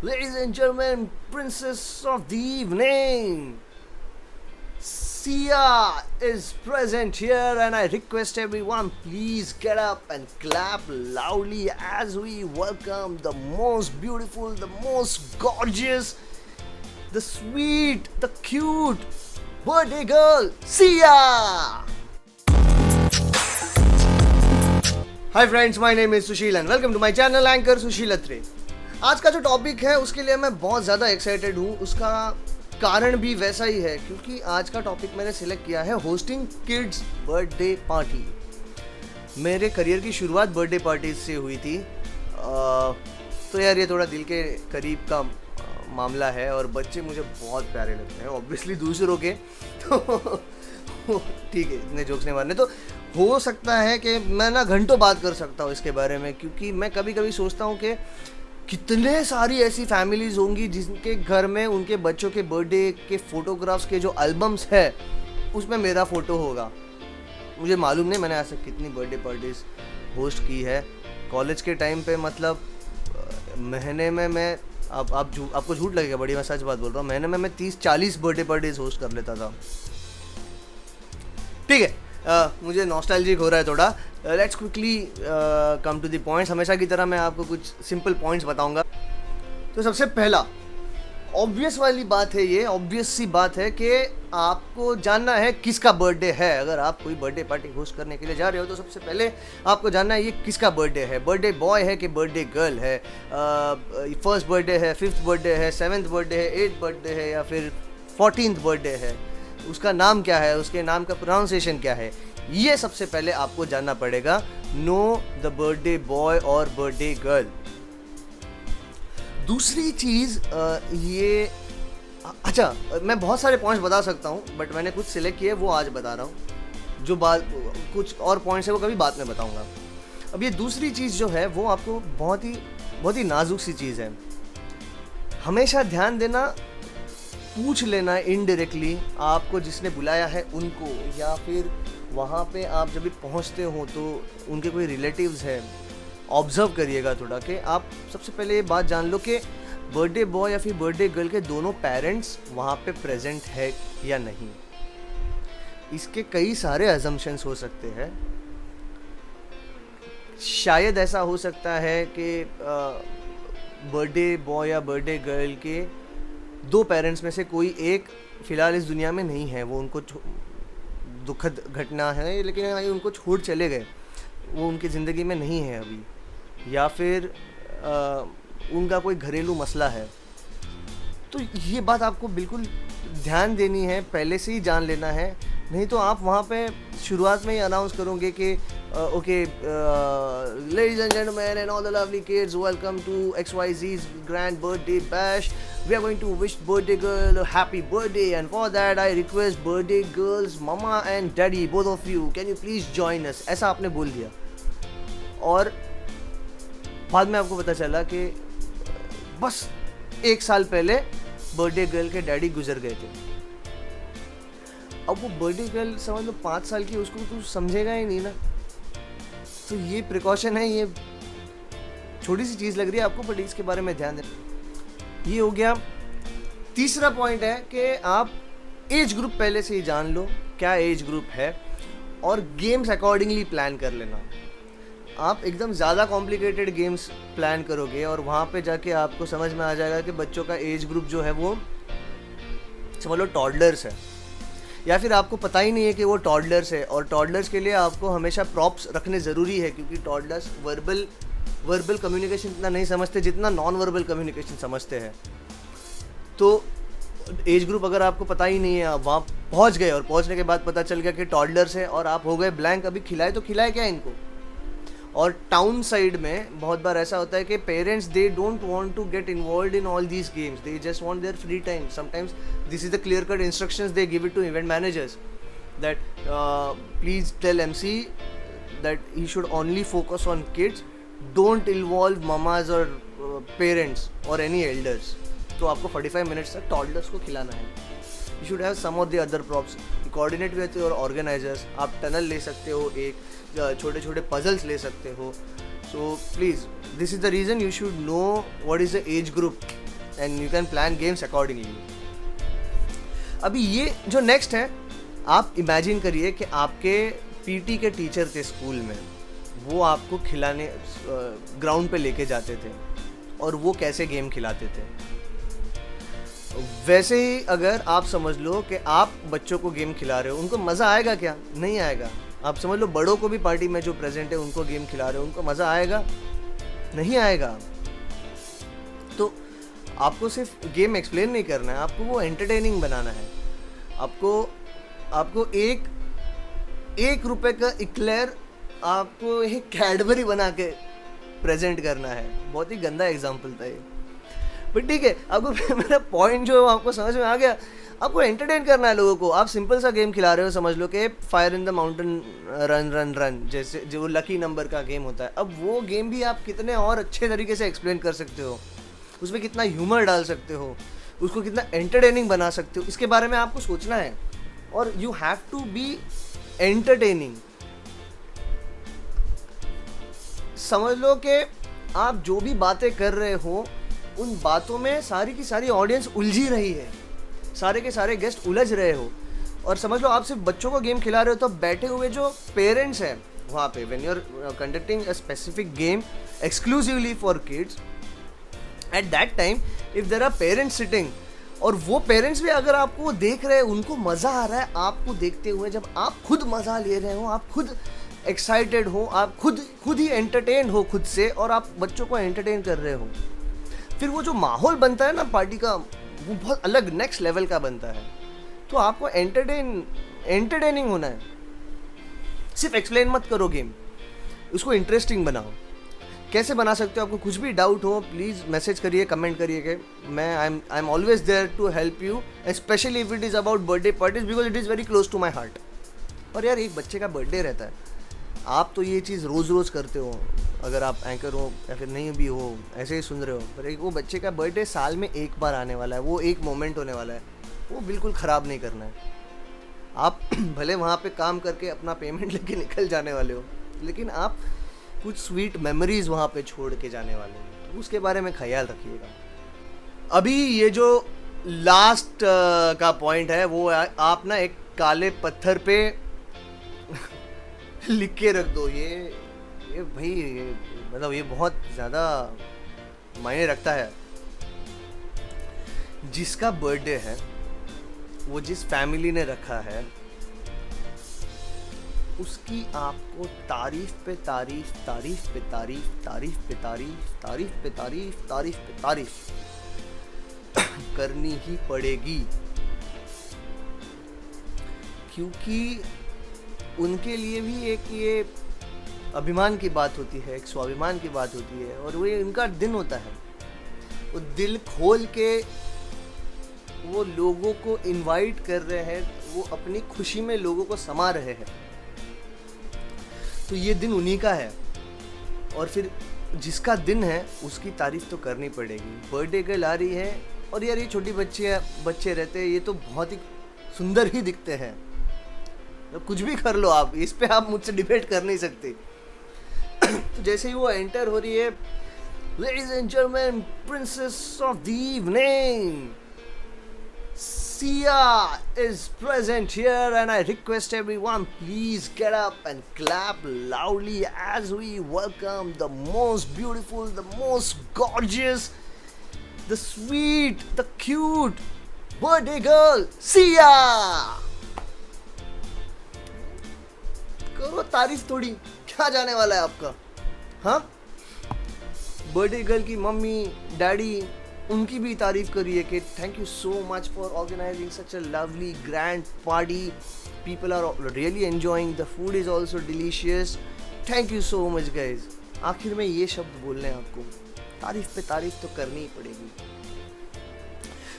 Ladies and gentlemen, princess of the evening, Sia is present here, and I request everyone please get up and clap loudly as we welcome the most beautiful, the most gorgeous, the sweet, the cute birthday girl, Sia! Hi friends, my name is Sushil and welcome to my channel Anchor Sushil Atre. आज का जो topic है उसके लिए मैं बहुत ज़्यादा excited हूँ. उसका कारण भी वैसा ही है क्योंकि आज का टॉपिक मैंने सिलेक्ट किया है होस्टिंग किड्स बर्थडे पार्टी. मेरे करियर की शुरुआत बर्थडे पार्टी से हुई थी. तो यार ये थोड़ा दिल के करीब का मामला है और बच्चे मुझे बहुत प्यारे लगते हैं ऑब्वियसली दूसरों के. तो ठीक है, इतने जोक्स नहीं मारने. तो हो सकता है कि मैं ना घंटों बात कर सकता हूँ इसके बारे में, क्योंकि मैं कभी कभी सोचता हूँ कि कितने सारी ऐसी फैमिलीज होंगी जिनके घर में उनके बच्चों के बर्थडे के फोटोग्राफ्स के जो एल्बम्स है उसमें मेरा फ़ोटो होगा. मुझे मालूम नहीं मैंने ऐसे कितनी बर्थडे पार्टीज होस्ट की है कॉलेज के टाइम पे. मतलब महीने में मैं आपको झूठ लगेगा बड़ी, मैं सच बात बोल रहा हूँ, महीने में मैं 30-40 बर्थडे पार्टीज होस्ट कर लेता था. ठीक है, मुझे नॉस्टैल्जिक हो रहा है थोड़ा. Let's quickly come to the points. हमेशा की तरह मैं आपको कुछ सिंपल पॉइंट्स बताऊंगा. तो सबसे पहला ऑब्वियस वाली बात है, ये ऑब्वियस सी बात है कि आपको जानना है किसका बर्थडे है. अगर आप कोई बर्थडे पार्टी होस्ट करने के लिए जा रहे हो तो सबसे पहले आपको जानना है ये किसका बर्थडे है. बर्थडे बॉय है कि बर्थडे गर्ल है, फर्स्ट बर्थडे है, फिफ्थ बर्थडे है, सेवन्थ बर्थडे है, एट्थ बर्थडे है या फिर 14th बर्थडे है. उसका नाम क्या है, उसके नाम का प्रोनाउंसिएशन क्या है, ये सबसे पहले आपको जानना पड़ेगा. नो द बर्थडे बॉय और बर्थडे गर्ल. दूसरी चीज़ ये अच्छा, मैं बहुत सारे पॉइंट्स बता सकता हूँ बट मैंने कुछ सिलेक्ट किए वो आज बता रहा हूँ. जो बात कुछ और पॉइंट्स है वो कभी बाद में बताऊँगा. अब ये दूसरी चीज़ जो है वो आपको बहुत ही नाजुक सी चीज़ है. हमेशा ध्यान देना, पूछ लेना इनडायरेक्टली आपको जिसने बुलाया है उनको, या फिर वहाँ पे आप जब भी पहुँचते हो तो उनके कोई रिलेटिव्स हैं, ऑब्ज़र्व करिएगा थोड़ा कि आप सबसे पहले ये बात जान लो कि बर्थडे बॉय या फिर बर्थडे गर्ल के दोनों पेरेंट्स वहाँ पे प्रेजेंट है या नहीं. इसके कई सारे अजम्पशंस हो सकते हैं. शायद ऐसा हो सकता है कि बर्थडे बॉय या बर्थडे गर्ल के दो पेरेंट्स में से कोई एक फ़िलहाल इस दुनिया में नहीं है, वो उनको दुखद घटना है लेकिन उनको छोड़ चले गए, वो उनकी ज़िंदगी में नहीं है अभी, या फिर उनका कोई घरेलू मसला है. तो ये बात आपको बिल्कुल ध्यान देनी है, पहले से ही जान लेना है. नहीं तो आप वहाँ पे शुरुआत में ही अनाउंस करोगे कि okay ladies and gentleman and all the lovely kids, welcome to XYZ's grand birthday bash. We are going to wish birthday girl a happy birthday, and for that I request birthday girls mama and daddy, both of you, can you please join us. ऐसा आपने बोल दिया और बाद में आपको पता चला कि बस 1 साल पहले बर्थडे गर्ल के डैडी गुजर गए थे. अब वो बर्थडे गर्ल समझ लो 5 साल की, उसको तो समझेगा ही नहीं ना. तो ये प्रिकॉशन है, ये छोटी सी चीज़ लग रही है आपको बट इसके बारे में ध्यान देना. ये हो गया. तीसरा पॉइंट है कि आप एज ग्रुप पहले से ही जान लो क्या एज ग्रुप है और गेम्स अकॉर्डिंगली प्लान कर लेना. आप एकदम ज़्यादा कॉम्प्लिकेटेड गेम्स प्लान करोगे और वहाँ पे जाके आपको समझ में आ जाएगा कि बच्चों का एज ग्रुप जो है वो समझ लो टॉडलर्स है, या फिर आपको पता ही नहीं है कि वो टॉडलर्स है. और टॉडलर्स के लिए आपको हमेशा प्रॉप्स रखने ज़रूरी है क्योंकि टॉडलर्स वर्बल कम्युनिकेशन इतना नहीं समझते जितना नॉन वर्बल कम्युनिकेशन समझते हैं. तो एज ग्रुप अगर आपको पता ही नहीं है, आप वहाँ पहुँच गए और पहुँचने के बाद पता चल गया कि टॉडलर्स है और आप हो गए ब्लैंक, अभी खिलाए तो खिलाए क्या इनको. और टाउन साइड में बहुत बार ऐसा होता है कि parents they don't want to get involve in all these games, they just want their free time. Sometimes this is the clear cut instructions they give it to event managers that please tell MC that he should only focus on kids, don't involve mamas or parents or any elders. तो आपको 45 minutes तक toddlers को खिलाना है. You should have some of the other props, coordinate with your organisers. आप tunnel ले सकते हो, एक छोटे छोटे पजल्स ले सकते हो. So please, this is the reason you should know what is the age group and you can plan games accordingly. अभी ये जो नेक्स्ट है, आप इमेजिन करिए कि आपके पीटी के टीचर थे स्कूल में, वो आपको खिलाने ग्राउंड पे लेके जाते थे और वो कैसे गेम खिलाते थे। वैसे ही अगर आप समझ लो कि आप बच्चों को गेम खिला रहे हो, उनको मज़ा आएगा क्या? नहीं आएगा। आप समझ लो बड़ों को भी पार्टी में जो प्रेजेंट है उनको गेम खिला रहे हो, उनको मज़ा आएगा? नहीं आएगा। तो आपको सिर्फ गेम एक्सप्लेन नहीं करना है, आपको वो एंटरटेनिंग बनाना है। आपको एक रुपए का इक्लेयर आपको एक कैडबरी बना के प्रेजेंट करना है। बहुत ही गंदा एग्जाम्पल था ये, बट ठीक है, आपको मेरा पॉइंट जो आपको समझ में आ गया। आपको एंटरटेन करना है लोगों को। आप सिंपल सा गेम खिला रहे हो, समझ लो कि fire in the mountain run run run, जैसे जो लकी नंबर का गेम होता है। अब वो गेम भी आप कितने और अच्छे तरीके से एक्सप्लेन कर सकते हो, उसमें कितना ह्यूमर डाल सकते हो, उसको कितना एंटरटेनिंग बना सकते हो, इसके बारे में आपको सोचना है। और you have to be entertaining. समझ लो कि आप जो भी बातें कर रहे हो, उन बातों में सारी की सारी ऑडियंस उलझी रही है, सारे के सारे गेस्ट उलझ रहे हो। और समझ लो आप सिर्फ बच्चों को गेम खिला रहे हो, तो बैठे हुए जो पेरेंट्स हैं वहाँ पे, when you are conducting a specific game exclusively for kids, at that time if there are parents sitting, और वो पेरेंट्स भी अगर आपको देख रहे हैं, उनको मज़ा आ रहा है आपको देखते हुए, जब आप खुद मज़ा ले रहे हो, आप खुद एक्साइटेड हो, आप खुद ही एंटरटेन हो खुद से, और आप बच्चों को एंटरटेन कर रहे हो, फिर वो जो माहौल बनता है ना पार्टी का, वो बहुत अलग नेक्स्ट लेवल का बनता है। तो आपको एंटरटेनिंग होना है। सिर्फ एक्सप्लेन मत करो गेम, उसको इंटरेस्टिंग बनाओ। कैसे बना सकते हो? आपको कुछ भी डाउट हो प्लीज़ मैसेज करिए, कमेंट करिए कि मैं I am always there to help you, specially if it is about birthday parties, because it is very close to my heart. और यार एक बच्चे का बर्थडे रहता है, आप तो ये चीज़ रोज़ रोज़ करते हो, अगर आप एंकर हो या फिर नहीं भी हो, ऐसे ही सुन रहे हो, पर एक वो बच्चे का बर्थडे साल में एक बार आने वाला है, वो एक मोमेंट होने वाला है, वो बिल्कुल ख़राब नहीं करना है। आप भले वहाँ पे काम करके अपना पेमेंट लेके निकल जाने वाले हो, लेकिन आप कुछ स्वीट मेमोरीज वहाँ पे छोड़ के जाने वाले हो, तो उसके बारे में ख्याल रखिएगा। अभी ये जो लास्ट का पॉइंट है, वो आप ना एक काले पत्थर पे लिख के रख दो। ये भाई ये मतलब ये बहुत ज़्यादा मायने रखता है। जिसका बर्थडे है, वो जिस फैमिली ने रखा है, उसकी आपको तारीफ पे तारीफ, तारीफ पे तारीफ, तारीफ पे तारीफ, तारीफ पे तारीफ, तारीफ पे तारीफ करनी ही पड़ेगी, क्योंकि उनके लिए भी एक ये अभिमान की बात होती है, एक स्वाभिमान की बात होती है, और वो उनका दिन होता है। वो दिल खोल के वो लोगों को इनवाइट कर रहे हैं, वो अपनी खुशी में लोगों को समा रहे हैं। तो ये दिन उन्हीं का है, और फिर जिसका दिन है उसकी तारीफ तो करनी पड़ेगी। बर्थडे गर्ल आ रही है, और यार ये छोटी बच्चे रहते हैं, ये तो बहुत ही सुंदर ही दिखते हैं। तो कुछ भी कर लो आप, इस पे आप मुझसे डिबेट कर नहीं सकते। तो जैसे ही वो एंटर हो रही है, ladies and gentleman, princess of the evening, Sia is present here, and I request everyone, please get up and clap loudly as we welcome the most beautiful, the most gorgeous, the sweet, the cute birthday girl, Sia. करो तारीफ थोड़ी, क्या जाने वाला है आपका? हाँ, birthday girl की मम्मी डैडी, उनकी भी तारीफ करिए कि thank you so much for organising such a lovely grand party, people are really enjoying, the food is also delicious, thank you so much guys. आखिर में ये शब्द बोलने हैं आपको, तारीफ पे तारीफ तो करनी ही पड़ेगी।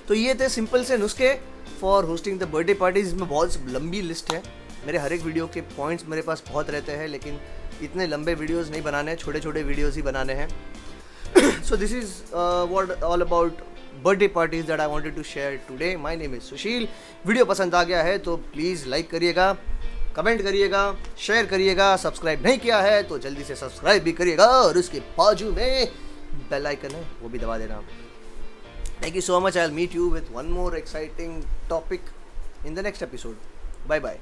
तो ये थे सिंपल से नुस्खे for hosting the birthday parties. इसमें बहुत लंबी लिस्ट है, मेरे हर एक वीडियो के पॉइंट्स मेरे पास बहुत रहते हैं, लेकिन इतने लंबे वीडियोस नहीं बनाने हैं, छोटे छोटे वीडियोस ही बनाने हैं। So this is what all about birthday parties that I wanted to share today. My name is Sushil. Video पसंद आ गया है तो प्लीज़ लाइक करिएगा, कमेंट करिएगा, शेयर करिएगा। सब्सक्राइब नहीं किया है तो जल्दी से सब्सक्राइब भी करिएगा, और उसके बाजू में बेल आइकन है वो भी दबा देना। Thank you so much. I'll meet you with one more exciting topic in the next episode. Bye bye.